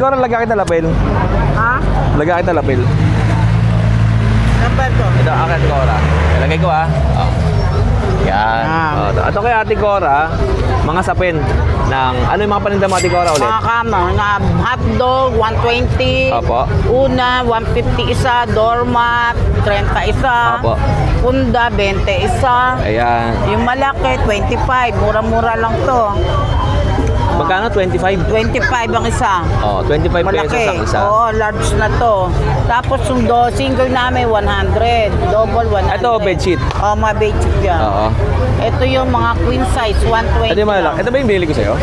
Cora, lagyan kita lapel. Ha? Lagyan kita lapel. Number ko. Ito, Ate Cora. Lagay ko Oh. Yan. Ito kay Ate Cora, mga sapin ng, ano yung mga paninda mo Ate Cora ulit? Mga kama, hotdog, 120. Opo. Una, 150 isa. Doormat, 30 isa. Opo. Punda, 20 isa. Ayan. Yung malaki, 25. Mura-mura lang to. Magkano? 25? 25 ang isa. Oh, 25 Malaki. pesos ang isa. Oo, large na to. Tapos yung single namin, 100. Double, 100. Ito, bedsheet. Oo, mga bedsheet yan. Oo. Ito yung mga queen size, 120. Ito yung malaki. Ito ba yung binili ko sa'yo?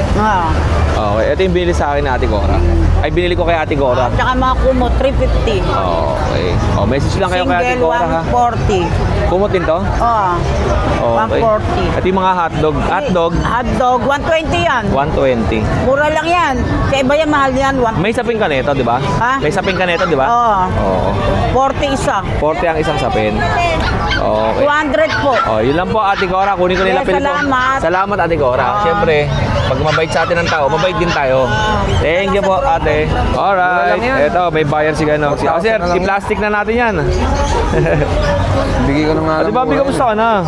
Okay, ito yung binili sa akin na Ate Cora. Ay, binili ko kay Ate Cora. Tsaka mga kumot, 350. Okay. Oh, message lang kayo kay Ate Single, Cora ha. 140. Kumot din to? Oo. Okay. 140. Ito yung mga hotdog. Hotdog, Hotdog, 120 yan. 120. Mura lang yan. Sa iba yan, mahal yan. May sapin ka nito, di ba? Ha? May sapin ka nito, di ba? Oo. Oo. 40 isa. 40 ang isang sapin. Okay. 200 po. Oh, yun lang po Ate Cora. Kunin ko nila Okay, pili ko. salamat. Salamat Ate Cora. Siyempre, pag mabait sa atin ng tao, mabait din tayo. Thank you po Ate. Alright. Ito, may buyer si Gano. Sir, i-plastic na natin yan. Bigay ko na nga Ate Bobby, kamusta ka na?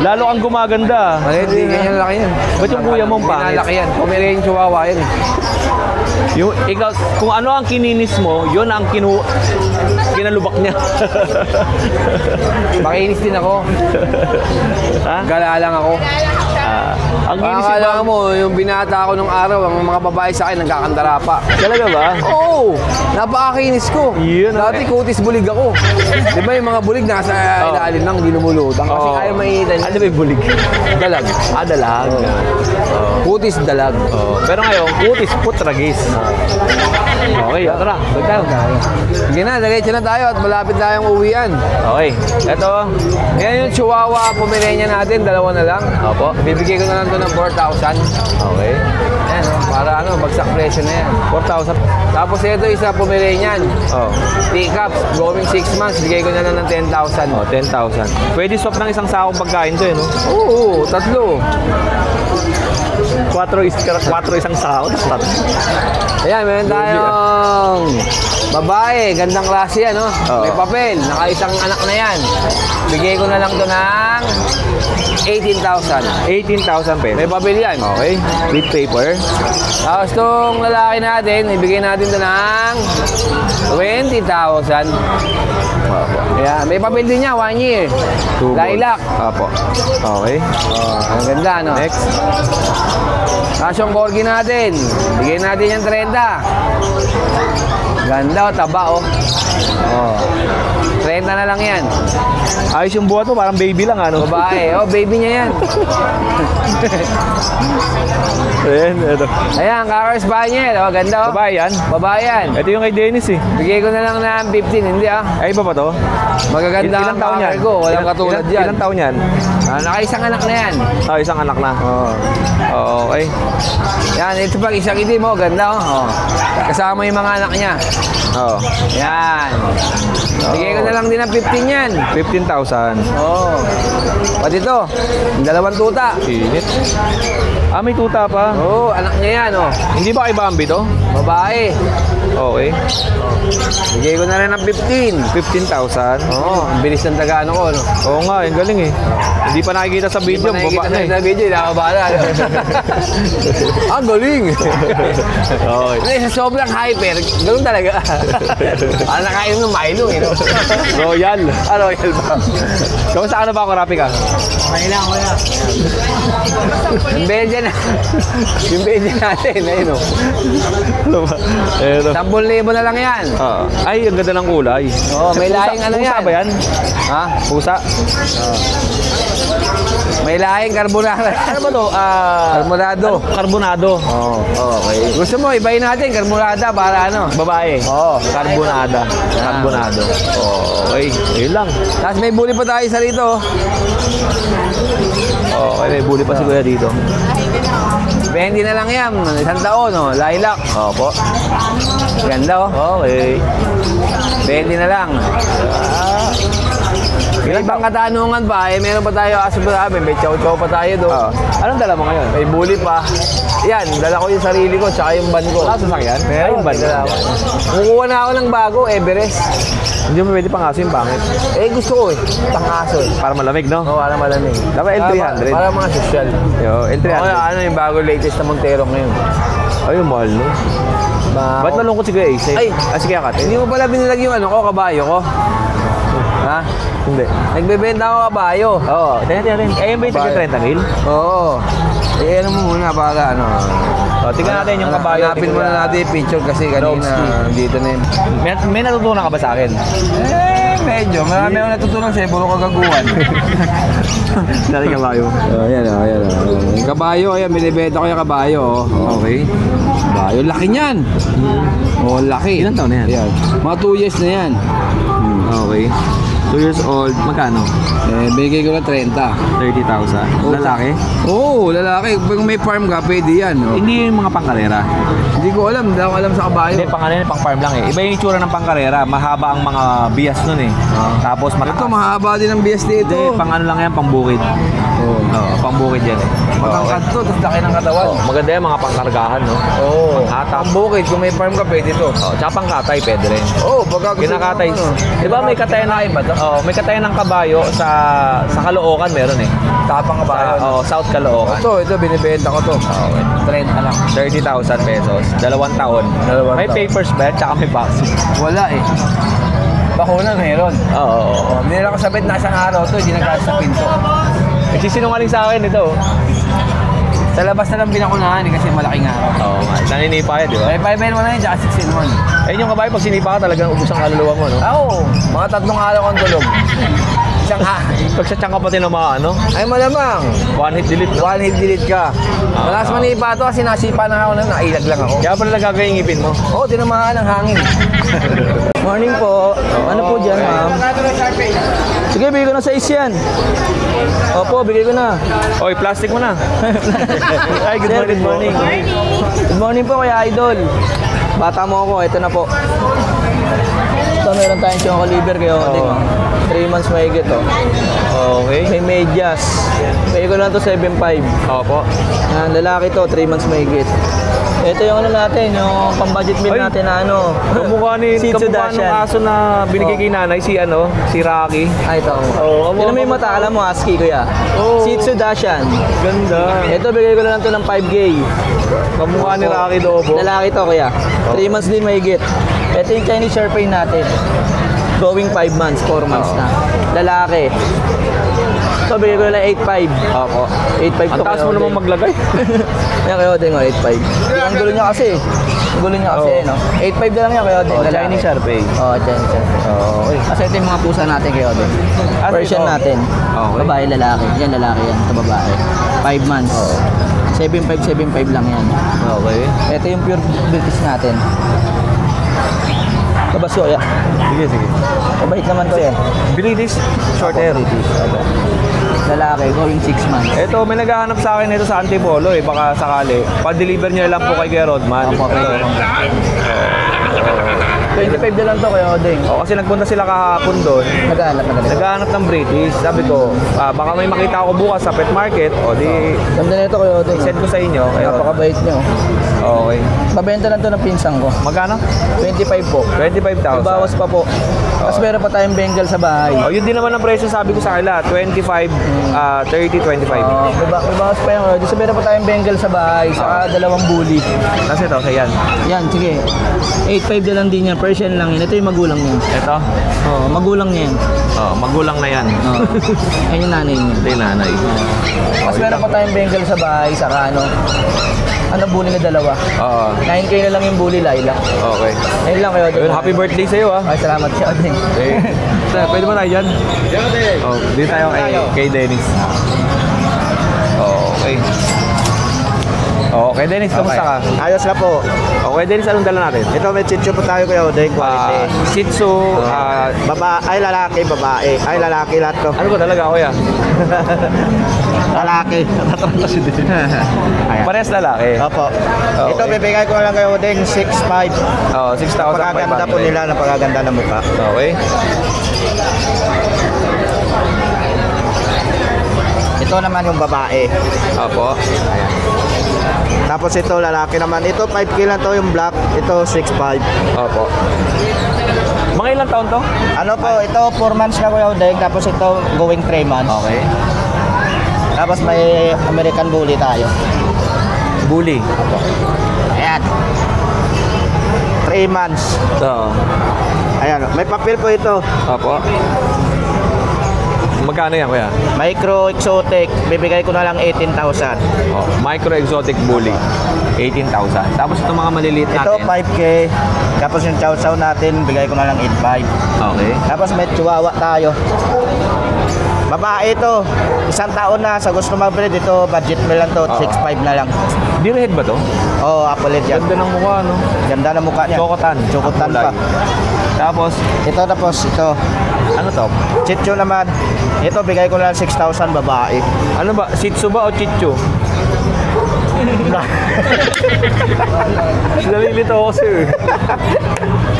Lalo kang gumaganda. Maliit, di ganyan laki yan. Ba't yung kuya mong pangit? Laki yan. Pumiraya yung chihuahua yan eh. Yung, ikaw, kung ano ang kininis mo, yun ang kinalubak niya. Makinis din ako. Ha? Gala lang ako. Ang kinis Akala mo, yung binata ako nung araw, ang mga babae sa akin nagkakandara pa. Talaga ba? Oo! Napakakinis ko. Yun, Dati kutis bulig ako. Di ba yung mga bulig nasa ilalim lang, hindi lumulutang. Kasi kaya maiitan. Ano ba yung bulig? Dalag. Dalag. Kutis dalag. Pero ngayon, kutis putragis. Okay, tara. Tayo. Sige na, diretso na tayo at malapit tayong uwian. Okay. Ito. Yan yung Chihuahua Pomeranian natin, dalawa na lang. Opo. Bibigay ko na lang ito ng 4,000. Okay. Yan, para bagsak presyo na yan. 4,000. Tapos ito isa Pomeranian. Oh. Teacups, going 6 months, bigay ko na lang ng 10,000. Oh, 10,000. Pwede swap ng isang sakong pagkain to eh, no? Oo, tatlo. 4 isang sako. Ayan, meron tayong babae, gandang klase yan, no? May papel, naka-isang anak na yan. Bigay ko na lang to ng 18,000. 18,000 pesos. May papel yan. Okay. With paper. Tapos itong lalaki natin, ibigay natin to ng 20,000. Ayan, may papel din niya, 1 year. Lilac. Apo. Okay. Ang ganda, no? Next. Tapos yung corgi natin, bigay natin yung 30. Ganda, taba, oh. 30 na lang yan. Ayos yung buhat mo, parang baby lang, ano? Babae, baby niya yan. Ayan, ito. Ayan, Cocker Spaniel, ganda, oh. Babae yan? Babae yan. Ito yung kay Dennis, eh. Bigay ko na lang ng 15, hindi Ay, iba ba to? Magaganda Ilang taon yan? ko, walang katulad yan. Ilang taon yan? Nakaisang anak na yan. Isang anak na. Okay. Yan, ito pag isang itim, ganda, oh. Kasama yung mga anak niya. Yan. Bigay ko na lang din ng 15 yan. 15,000. Pati ito, yung dalawang tuta. Init. May tuta pa. Anak niya yan, Hindi ba kay Bambi to? Babae. Okay. Bigay ko na rin ng 15. 15,000. Ang bilis ng taga-ano ko, no? Oo nga, yung galing eh. Hindi pa nakikita sa video, baba na eh. Sa video, nakababa na. Ang galing! Okay. Sa sobrang hyper, ganoon talaga. Parang nakain ng Milo, eh, no? Royal. Royal ba? Kamusta ka na ba ako, Rapi ka? May lang, kuya. Yung Belgian na. Yung Belgian natin, ayun, no? Ano ba? 10,000 na lang yan. Ay, ang ganda ng kulay. May lahing ano yan. Pusa ba yan? Ha? Pusa? May lahing carbonara. Ano ba to? Carbonado. Carbonado. Okay. Gusto mo, ibahin natin, carbonada para ano? Babae. Carbonada. Carbonado. Okay. Ayun lang. Tapos may buli pa tayo sa rito. Okay, may buli pa si Kuya dito. 20 na lang yan. 1 taon, lilac. Opo. Ganda, Okay. 20 na lang. May ibang katanungan pa, meron pa tayo aso pa namin, may chow-chow pa tayo doon. Anong dala mo ngayon? May bully pa. Yan, dala ko yung sarili ko, tsaka yung van ko. Wala sasakyan? Meron, Ay, van dala ko. ko. Kukuha na ako ng bago, Everest. Hindi mo pwede pang aso yung bangit. Gusto ko pang-aso. Para malamig, no? Oo, para malamig. Dapat L300. Para mga social. Yo, L300. Ano yung bago latest na Montero ngayon? Ay, yung mahal, no? Ba't malungkot si Kuya Ace? Ay! Si Kuya Kate? Hindi mo pala binilag yung kabayo ko? Ha? Hindi. Nagbebenta ako kabayo. Oo, tingnan. Eh, yung ba yung 30,000? Oo. Ano mo muna para ano. Tingnan natin yung kabayo. Hanapin muna natin yung picture kasi kanina dito na yun. May natutunan ka ba sa akin? Medyo. Marami akong natutunan sa'yo. Puro kagaguhan. Dali kabayo. Ayan. Yung kabayo, ayan. Binibenta ko yung kabayo. Okay. Kabayo. Laki niyan. Laki. Ilan taon na yan? Ayan. Mga 2 years na yan. Okay. 2 years old. Magkano? Bigay ko na 30. 30,000. Lalaki? Oo, lalaki. Kung may farm ka, pwede yan. Hindi yung mga pangkarera. Hindi ko alam. Hindi ako alam sa kabayo. Hindi, pang farm lang eh. Iba yung itsura ng pangkarera. Mahaba ang mga bias nun eh. Tapos mataas. Ito, mahaba din ang bias dito. Hindi, pang ano lang yan, pang bukid. Oo, pang bukid yan eh. Matangkad to, tapos laki ng katawan. Maganda yung mga pangkargahan, no? Oo. Panghatak. Ang bukid, kung may farm ka, pwede to. Tsaka pangkatay, pwede rin. Oo, pagka gusto Kinakatay. mo, ano. Di ba may katayan na iba to? May katayan ng kabayo sa Caloocan meron eh. Tapang kabayo. South Caloocan. Ito, binibenta ko to. 30 lang. 30,000 pesos. 2 taon. May taon. papers ba? Tsaka may vaccine. Wala eh. Bakuna meron. Oo. Hindi na kasabit na isang araw to, hindi nagkasa sa pinto. Nagsisinungaling sa akin ito. Sa labas na lang binakunahan kasi malaking araw. Oo nga. Naninipa yan, di ba? May 5 mo na yun, tsaka 6 in 1. Ayun yung kabayo, pag sinipa ka talagang ubus ang kaluluwa mo, no? Oo, mga 3 araw kang tulog. Isang Pag sa tiyan ka pati ng mga ano, Ay malamang. one hit delete, no? One hit delete ka. Malas manipa to kasi nasipa na ako na nailag lang ako. Kaya pala nagagawin yung ngipin mo. Oo, tinamaan ng hangin. Morning po. Ano po dyan, ma'am? Sige, bigay ko na sa yan. Opo, bigay ko na. Oy, plastic mo na. Ay, good Sir, morning. Good morning po, Kuya Idol. Bata mo ako, ito na po. Ito, meron tayong choco liver kayo. 3 months mahigit, oh. Okay. May medyas. Bigay ko lang to 7.5. Opo. Yan, lalaki to, 3 months mahigit. Ito yung ano natin, yung pang-budget meal Ay, natin na ano. Kamukha Shih Tzu ng Dachshund. aso na binigay kay nanay, si Rocky. Ay, ito. Yun may mata, alam mo, husky kuya. Shih Tzu Dachshund. Ganda. Ito, bigay ko lang to ng 5K. Kamukha ni Rocky Lobo. Lalaki to kuya. 3 months din mahigit. Ito yung Chinese Sharpei natin. Going 5 months, 4 months na. Lalaki. So, bigay ko lang 8.5. Opo. 8.5 Ang taas mo naman maglagay. Yan kayo din, 8.5. Ang gulo niya kasi. Ang gulo niya kasi, no? 8.5 na lang yan kayo din. Chinese Sharpei. Oo, Chinese Sharpei. Okay. Kasi ito yung mga pusa natin kayo din. Version ito? natin. Okay. Babae, lalaki. Yan, lalaki yan. Ito babae. 5 months. 7.5 lang yan. Okay. Ito yung pure British natin. Labas ko, ya. Sige. Mabait naman to yan. British short hair. British. Lalaki, going 6 months. Ito, may naghahanap sa akin ito sa Antipolo eh. Baka sakali. Pa-deliver nyo lang po kay Kuya Rodman. Opo, Ito. 25 na lang to kayo din. Kasi nagpunta sila kahapon doon. Naghahanap ng British. Sabi ko, baka may makita ako bukas sa pet market. O di, Ganda nito kayo din. send ko sa inyo. Napakabait nyo. Okay. Babenta lang to ng pinsang ko. Magkano? 25 po. 25,000. May bawas pa po. Tapos meron pa tayong Bengal sa bahay. Oh, yun din naman ang presyo sabi ko sa kanila. 25, 30, 25. May bawas pa yung Dito meron pa tayong Bengal sa bahay. Saka 2 bully. Kasi ito, sa yan. Yan, sige. 8.5 na lang din yan. Persian lang yan. Ito yung magulang niya. Ito? Oo, magulang niya yan. Magulang na yan. Oo. Yan yung nanay niya. Ito yung nanay. Tapos meron pa tayong Bengal sa bahay. Saka bully na 2. Oo. 9K na lang yung bully, Laila. Okay. Ayun lang kayo. Ayun, happy birthday sa'yo ah. Ay, salamat siya din. Okay. Pwede mo tayo dyan? Oh, dito tayo kay Dennis. Okay. Okay, Dennis, kamusta ka? Ayos na po. Okay, Dennis, anong dala natin? Ito may Shih Tzu po tayo kuya Odeng, quality. Shih Tzu, Lalaki, babae. Ay, lalaki lahat to. ano ba talaga, kuya? Lalaki. Parehas lalaki. Opo. Okay. Ito, bibigay ko na lang kayo Odeng, 6.5. 6,500. Pagkaganda po nila ng pagkaganda ng mukha. Okay. Ito naman yung babae. Opo. Ayan. Tapos ito lalaki naman. Ito 5K lang to yung black. Ito 6'5". Opo. Mga ilang taon to? Ano po, ito 4 months na Kuya Udeng. Tapos ito going 3 months. Okay. Tapos may American Bully tayo. Bully. Ayan. 3 months. So, Ayan, may papel po ito. opo. Magkano yan, kuya? Micro exotic. Bibigay ko na lang 18,000. Oh, micro exotic bully. 18,000. Tapos itong mga maliliit Ito natin. 5K. Tapos yung chow chow natin, bigay ko na lang 8,500. Okay. Tapos may chihuahua tayo. Babae ito. 1 taon na. Sa gusto mag-breed, ito budget mo lang to. 6'5" na lang. Deerhead ba to? Oo, apple head yan. Ganda ng mukha, no? Ganda ng mukha niya. Chocotan. Chocotan Kulay. pa. Tapos, Ito. ano to? Chicho naman. Ito, bigay ko na lang 6,000 babae. Ano ba? Shih Tzu ba o Chichu? Nalilito ako sir.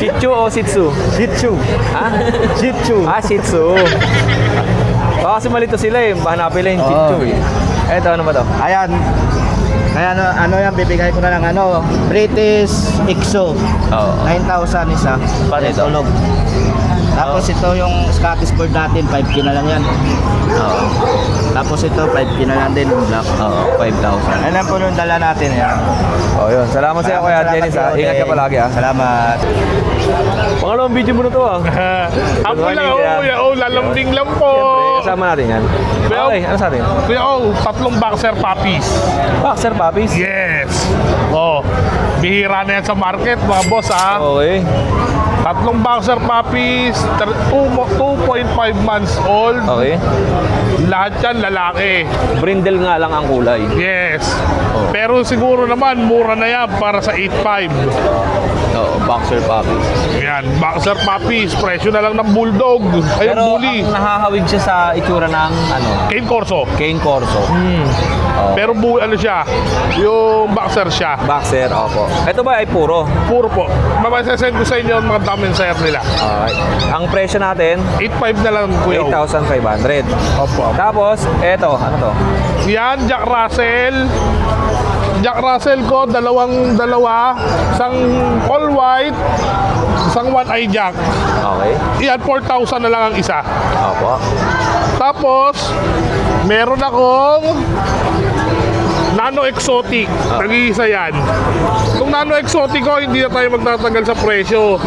Chichu o Shih Tzu? Chicho. Ha? Chicho. Shih Tzu. Baka kasi malito sila eh. Hanapin lang yung Shih Tzu eh. Eto, ano ba to? Ayan. Kaya ano yan, bibigay ko na lang British Ixo. Oo. 9,000 isa. Paano ito? Tulog. Tapos ito yung Scottish Bird natin, 5K na lang yan. Oo. Tapos ito, 5K na lang din yung black. Oo, 5,000. Ayan po yung dala natin yan. Oh, yun. Salamat sa iyo, Kuya Dennis. Ha? Ingat ka palagi, ha? Salamat. Pangalawang video mo na to, ha? Ako Good lang, morning, Kuya O, lalambing lang po. Siyempre, kasama natin yan. Well, Okay, ano sa atin? Kuya O, 3 boxer puppies. Boxer puppies? Yes. Oh, bihira na yan sa market, mga boss, ha? Okay. 3 boxer puppies, 2.5 months old. Okay. Lahat yan lalaki. Brindle nga lang ang kulay. Yes. Oh. Pero siguro naman, mura na yan para sa 8.5. Oo, boxer puppies. Yan, boxer puppies, presyo na lang ng bulldog. Ay, Pero bully. ang nahahawig siya sa itsura ng Cane Corso. Cane Corso. Oo. Pero ano siya, yung boxer siya. Boxer, opo. Ito ba ay puro? Puro po. Mapasasend ko sa inyo ang mga dam and sire nila. Alright. Ang presyo natin, 8.5 na lang, Kuya O. 8,500. Opo. Tapos, eto, ano to? Yan, Jack Russell. Jack Russell ko, dalawa. Isang all white, isang one eye Jack. Okay. Yan, 4,000 na lang ang isa. Opo. Tapos, meron akong Nano Exotic. Nag-iisa yan. Itong Nano Exotic ko, hindi na tayo magtatagal sa presyo.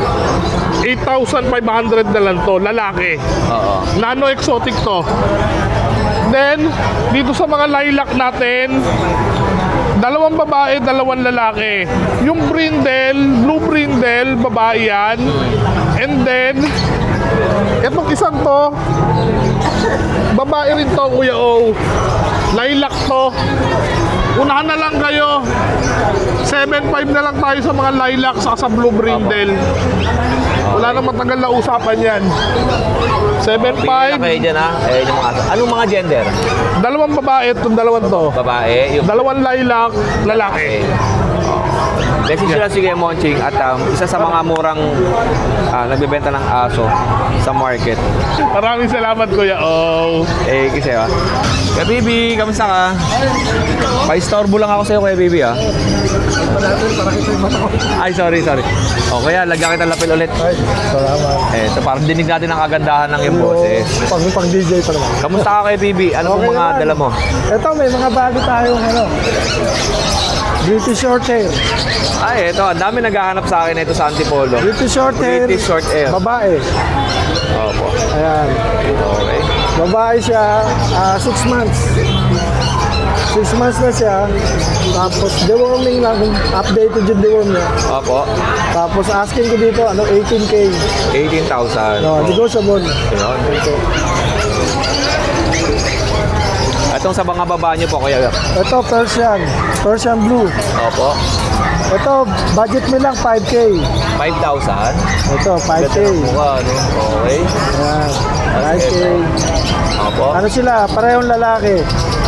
8,500 na lang to, lalaki. Oo. Nano Exotic to. Then, dito sa mga lilac natin, 2 babae, 2 lalaki. Yung brindle, blue brindle, babae yan. And then, etong isang to, babae rin to, Kuya O. Lilac to. Unahan na lang kayo. 7.5 na lang tayo sa mga lilac sa blue brindle. Wala na matagal na usapan yan. Pili 7.5, kayo dyan, ha? Eh, yung mga aso. Anong mga gender? 2 babae, itong 2 to. Babae, yung 2 lilac, lalaki. Message lang sige Monching at isa sa mga murang nagbebenta ng aso sa market. Maraming salamat, Kuya O. Eh, kasi Kuya Bibi, kamusta ka? Pa-istorbo lang ako sa'yo, Kuya Bibi, ha? Ay, sorry. O, kaya, lagyan kita lapil ulit. Ay, salamat. Ito, parang dinig natin ang kagandahan ng iyong boses. Pang DJ pa naman. Kamusta ka, Kuya Bibi? Ano pong Okay mga naman. dala mo? Ito, may mga bago tayong British short hair. Ay, ito, ang dami naghahanap sa akin ito sa Antipolo. British short hair. British short hair. Babae. Opo. Ayan. Okay. Babae siya, 6 months. 6 months na siya. Tapos, deworming lang. Updated yung deworm niya. Opo. Tapos, asking ko dito, 18K. 18,000. No, negotiable. Yun. Itong sa mga baba niyo po, Kuya. Ito, Persian. Persian blue. Opo. Ito, budget mo lang 5K. 5,000. Ito, 5K. Wow, no? Okay. Ayan, 5K. Opo. Ano sila? Parehong lalaki.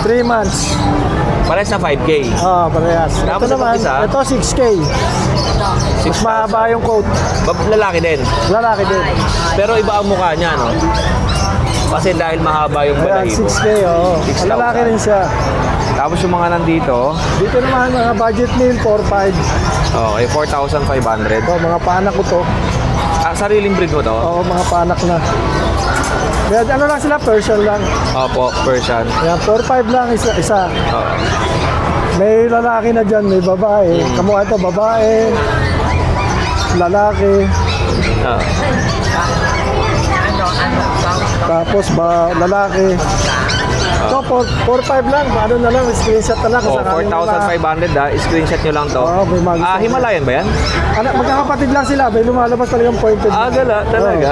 3 months. Pares na 5K. Parehas. Ito Tapos naman, itong isa? ito 6K. Mas mahaba yung coat. Lalaki din. Lalaki din. Pero iba ang mukha niya, no? Kasi dahil mahaba yung Ayan, balahibo. 6K, oo. 6,000. Lalaki rin siya. Tapos yung mga nandito, Dito naman, mga budget meal, 4-5. okay, 4,500. Ito, mga panak ko to. Sariling breed mo to? Oo, mga panak na. Kaya ano lang sila, Persian lang. Opo, Persian. Ayan, 4-5 lang isa. Oo. May lalaki na dyan, may babae. Kamukha ito, babae, lalaki. Oo. Tapos lalaki. Ito, 4-5 lang. Ano na lang, screenshot na lang. Oh, sakaling 4,500 Screenshot nyo lang to. Oo, may mga- Himalayan ba yan? magkakapatid lang sila. May lumalabas talagang pointed. Gala, talaga.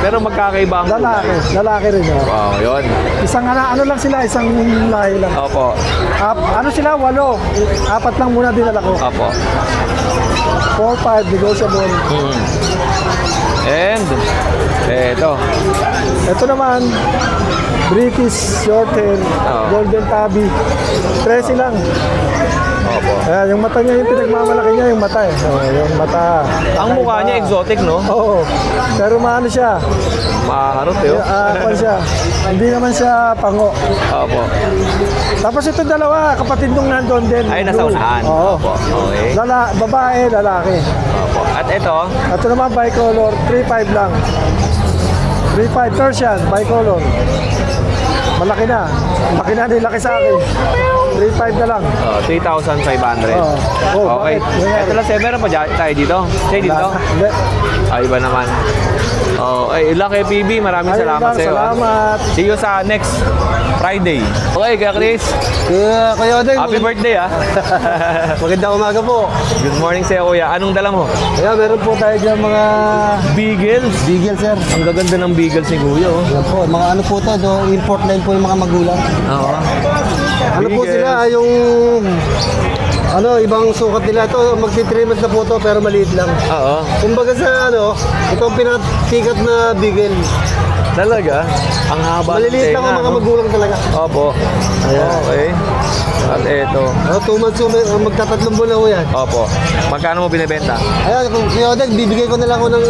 Pero magkakaiba ang Lalaki. Lalaki rin. Oh. Wow, yun. Isang ano lang sila, isang lahi lang. Opo. Ano sila, 8. 4 lang muna dinala ko. Opo. 4-5, negotiable. And, eto. Ito naman, British Shorthair, Oo. Golden Tabby. 13 lang. Opo. Ayan, yung mata niya, yung pinagmamalaki niya, yung mata eh. Oh, yung mata. Ang mukha niya exotic, no? Oo. Pero maano siya. Maharot, eh. Ano siya. Hindi naman siya pango. Opo. Tapos ito dalawa, kapatid nung nandun din. Ay, nasa unahan. Oo. Opo. Okay. Babae, lalaki. Opo. At ito, Ito naman bicolor, 3-5 lang. 3-5 Persian, bicolor. Malaki na. Laki na, nilaki sa akin. 3-5 na lang. 3,500. Oo. Oh, Okay. bakit? Ito lang, meron pa tayo dito? Siya dito? Hindi. Iba naman. Ay, ilang kay PB, maraming salamat Ayun lang, sa iyo. salamat. See you sa next Friday. Okay, kaya Chris, Kuya Odeng, happy birthday magandang umaga po. Good morning sa iyo, kuya. Anong dala mo? Kaya meron po tayo dyan mga Beagles. Beagle, sir. Ang gaganda ng Beagles ni kuya, oh. Yan po, mga ano po to, import line po yung mga magulang. Oo. Ano po Beagle. sila, yung ibang sukat nila. Ito, magti-3 months na po to, pero maliit lang. Oo. Kumbaga sa ito ang pinakasikat na Beagle. Talaga? Ang haba ng Maliliit lang ang tenga, mga no? magulang talaga. Opo. Okay. At eto. 2 months, magtatatlong buwan na po yan. Opo. Magkano mo binibenta? Ayan, kung Kuya Odeng, bibigay ko na lang ako ng,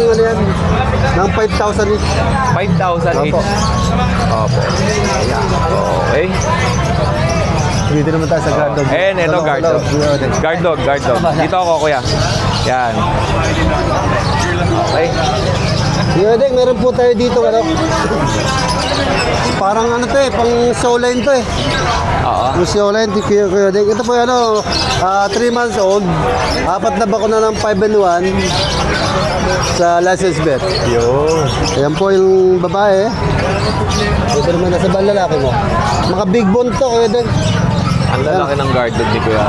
ng 5,000 each. 5,000 each. Opo. Opo. Okay. Dito naman tayo sa guard dog. And ito, guard dog. Kuya Odeng. Guard dog, guard dog. Dito ako, kuya. Yan. Okay. Kuya Odeng, meron po tayo dito, parang to pang show line to eh. Oo. Yung show line, Kuya Odeng. Ito po 3 months old. 4 na bakuna ng 5 and 1 sa license bet. Yun. Ayan po yung babae. Ito naman nasa bang lalaki mo. Mga big bone to, Kuya Odeng. Ang lalaki ng guard dog ni kuya.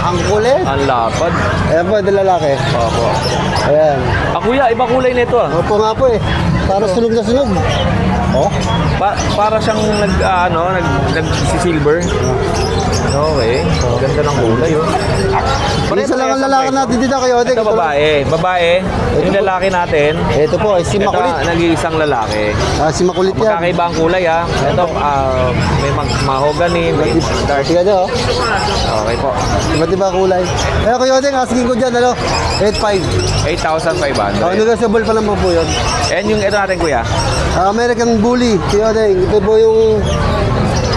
Ang kulit. Ang lapad. Ayan po, ito lalaki. Opo. Ayan. Kuya, iba kulay nito ah. Opo nga po eh. Para sunog na sunog. Oh. Para siyang nag-silver. Okay. Ganda ng kulay, oh. Isa lang ang lalaki natin dito, Kuya Odeng. Ito babae. Babae. Yung lalaki natin. Ito po, si Ito, Makulit. nag-iisang lalaki. Si Makulit yan. Magkakaiba ang kulay, ah. Ito, may mahogany, may dark. Sige nyo, Okay po. iba't iba kulay. Kaya Kuya Odeng, asking ko dyan, 8.5. 8,500. Negotiable pa naman po yun. And yung ito natin, kuya. American Bully, Kuya Odeng. Ito po yung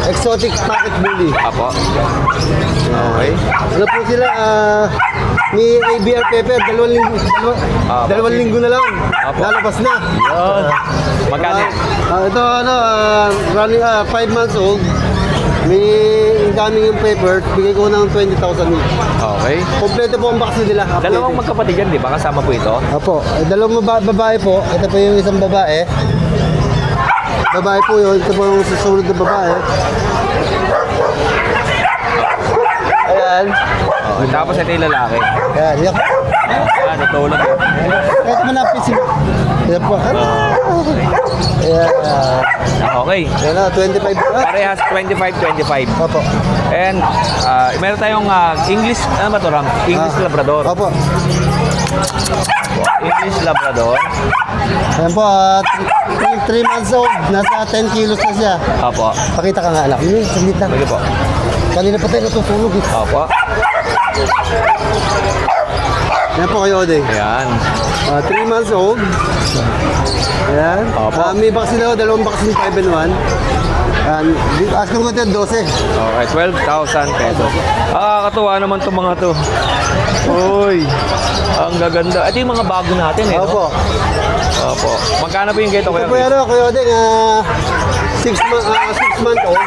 exotic pocket bully. Apo. Okay. Ano po sila, may ABR paper, 2 linggo, dalawang linggo na lang. Apo. Lalabas na. Yun. Magkano? Ito running 5 months old. May incoming yung paper, bigay ko ng 20,000 each. Okay. Kompleto po ang vaccine nila. Dalawang magkapatid yan, di ba? Kasama po ito. Opo, dalawang babae po. Ito po yung isang babae. Babae po yun. Ito po yung susunod na babae. Ayan. Okay. Tapos ito yung lalaki. Ayan. Yak. Ayan, natulog. Kahit manapis sila. Ayan po. Ayan. Okay. Ayan na, 25. Parehas 25-25. Opo. And meron tayong English, ano ba ito, Ram? English Labrador. Opo. English Labrador. Ayan po, 3 months old. Nasa 10 kilos na siya. Opo. Pakita ka nga anak. Yun, saglit lang. Sige po. Kanina pa tayo natutulog eh. Opo. Yan po kayo, Odeng. Ayan. 3 months old. Ayan. Opo. May vaccine ako, 2 vaccine 5 and 1. Ask ko ito 12. Okay, 12,000 pesos. Katuwa naman itong mga to. Uy, ang gaganda. Ito yung mga bago natin eh, no? Opo. Opo. Magkano po yung ganito Ito kaya? po yan, Kuya Odeng, 6 month old.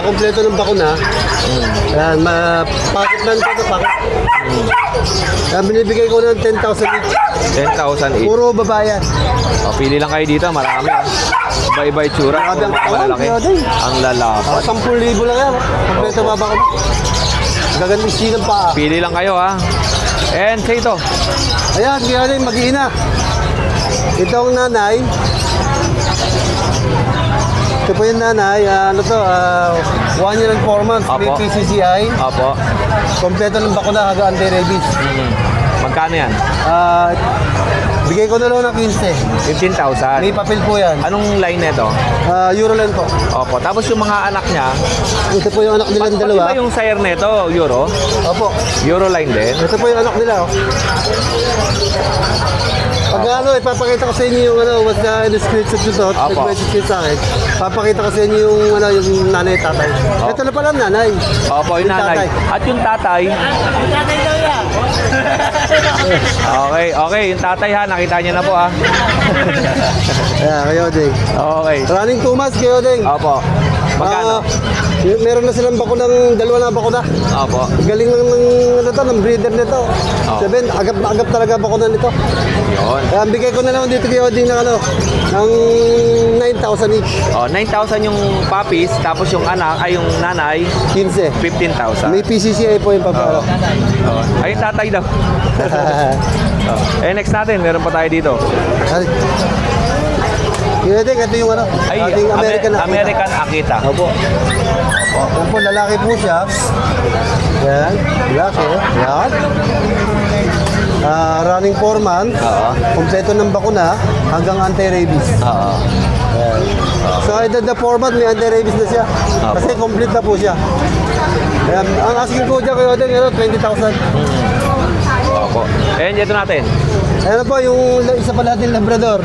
Kompleto ng bakuna. Ayan, packet lang ito, packet. Ayan, binibigay ko ng 10,000 each. 10,000 each. Puro babayan. Pili lang kayo dito, marami. Iba-iba itsura. Grabe ang Puro mga katawan, malalaki. Kuya Odeng. Ang lalapat. 10,000 lang yan. Kompleto babakuna. Gagandang silang paa. Pili lang kayo ha. And say ito. Ayan, Kuya Odeng, mag-iina. Ito ang nanay. Ito po yung nanay. 1 year and 4 months. May Apo. PCCI. Opo. Kompleto ng bakuna, haga anti-rabies. Magkano yan? Bigay ko na lang ng 15. 15,000. May papel po yan. Anong line nito? Euroland po. Opo. Tapos yung mga anak niya, Ito po yung anak nilang pati dalawa. ba yung sire nito, Euro? Opo. Euro line din? Ito po yung anak nila. Pag ipapakita ko sa inyo yung what's the screenshot nyo to, Opo. nag-message sa akin. Papakita ko sa inyo yung nanay at tatay. Ito na pala ang nanay. Opo, yung nanay. At yung tatay. Okay, yung tatay ha, nakita niyo na po ha. Ayan, kayo Odeng. Okay. Running 2 months kayo Odeng. Opo. Magkano? Meron na silang bakunang, 2 na bakuna. Opo. Galing ng breeder nito. 7, agap talaga bakuna nito. Yun. Kaya ang bigay ko na naman dito kay Oding ng 9,000 each. 9,000 yung puppies, tapos yung anak, ay yung nanay, 15. 15,000. May PCCI po yung papalo. Ay, yung tatay daw. Next natin, meron pa tayo dito. Kaya Oding, ito yung ating American Akita. American Akita. Opo. Yan po, lalaki po siya. Yan, lalaki. Yan. Running 4 months. Kompleto ng bakuna hanggang anti-rabies. Yan. So, edad na 4 months, may anti-rabies na siya. Kasi complete na po siya. Yan. Ang asking po dyan kayo din, 20,000. Opo. And ito natin. Ayan po, yung isa pa natin Labrador.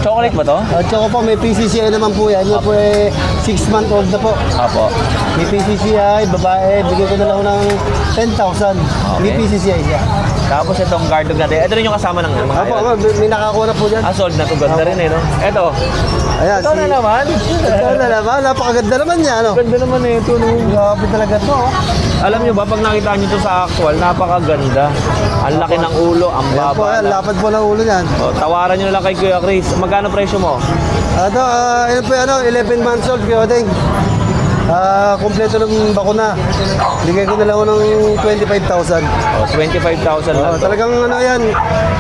Chocolate ba to? Tsaka po, may PCCI naman po yan. Yan po 6 month old na po. Opo. May PCCI, babae, bigay ko na lang ng 10,000. May PCCI siya. Tapos itong guard dog natin. Ito rin yung kasama ng mga Opo, may nakakuha na po dyan. sold na to. Ganda rin eh, no? Ito. Ayan, Ito na naman. Ito na naman, napakaganda naman niya, no? Ganda naman eh ito, no? Grabe talaga to, oh. Alam nyo ba, pag nakita nyo ito sa actual, napakaganda. Ang laki ng ulo, ang Ayan po, baba. ayan, lapad po ng ulo niyan. Tawaran nyo na lang kay Kuya Chris. Magkano presyo mo? Ito, ayan po, 11 months old, Kuya Odeng. Kompleto ng bakuna. Bigay ko na lang ng 25,000. 25,000 lang. Talagang yan,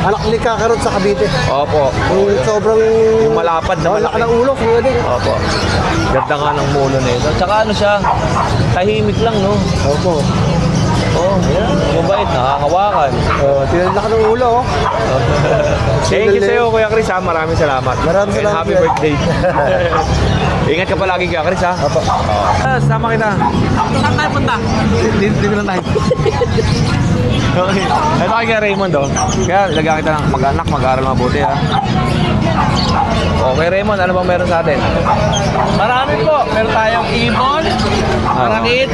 anak ni Kakarot sa Cavite. Opo. Yung sobrang... Yung malapad na laki malaki. ng ulo, Kuya Odeng. Opo. Ganda nga ng mulo na ito. Tsaka ano siya, tahimik lang, no? Opo. Mabait, nakakawakan. Laki ng ulo, oh. Thank you sa'yo, Kuya Chris, ha? Maraming salamat. Maraming And salamat, happy Kuya. birthday. Ingat ka palagi, Kuya Chris, ha? Opo. Sama kita. Saan tayo punta? Dito lang tayo. Okay. Ito kay Kuya Raymond, oh. Kaya lagyan kita ng mag-anak, mag-aaral mabuti, ha? Okay, Raymond, ano bang meron sa atin? Marami po. Meron tayong ibon, marakit,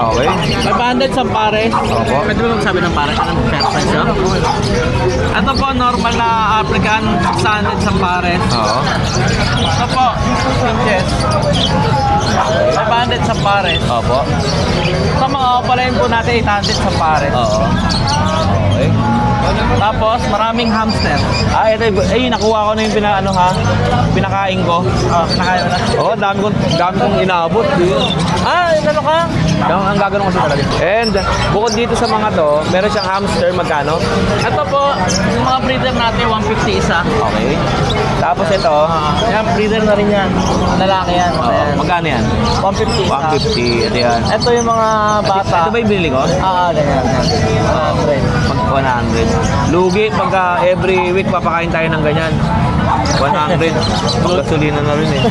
Okay. 500 sa pares. Opo. Pwede mo magsabi ng pares? Anong fair price yun? Ito po, normal na African, 600 sa pares. Oo. Ito po, inches. 500 sa pares. Opo. Sa mga opalain po natin, 800 sa pares. Oo. Okay. Tapos, maraming hamster. Ito, nakuha ko na yung pinakain ko. Kinakain mo na. Oo, dami kong inaabot. Ano ka? Ang gagawin ko kasi talaga. And, bukod dito sa mga to, meron siyang hamster, magkano? Ito po, yung mga breeder natin, 150 isa. Okay. Tapos ito, Yan, breeder na rin yan. Lalaki yan. Ayan. magkano yan? 150 isa. 150, ito yan. Ito yung mga bata. Ito ba yung binili ko? Ganyan. 100. Lugi, pagka every week papakain tayo ng ganyan. 100. Gasolina na rin eh.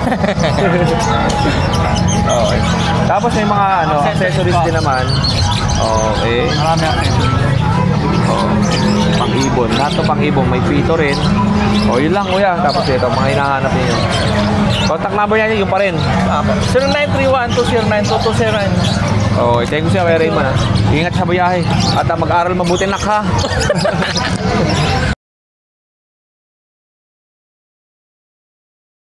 Okay. Tapos may mga accessories din naman. Okay. Marami ako. pang-ibon. Lahat ng pang-ibon, may pito rin. O, yun lang, kuya. Tapos ito, mga hinahanap niyo. Contact number niya yung pa rin. 0931-209-2227. Oh, thank you siya kay Raymond ha. Ingat sa biyahe. At mag-aral mabuti nak ha.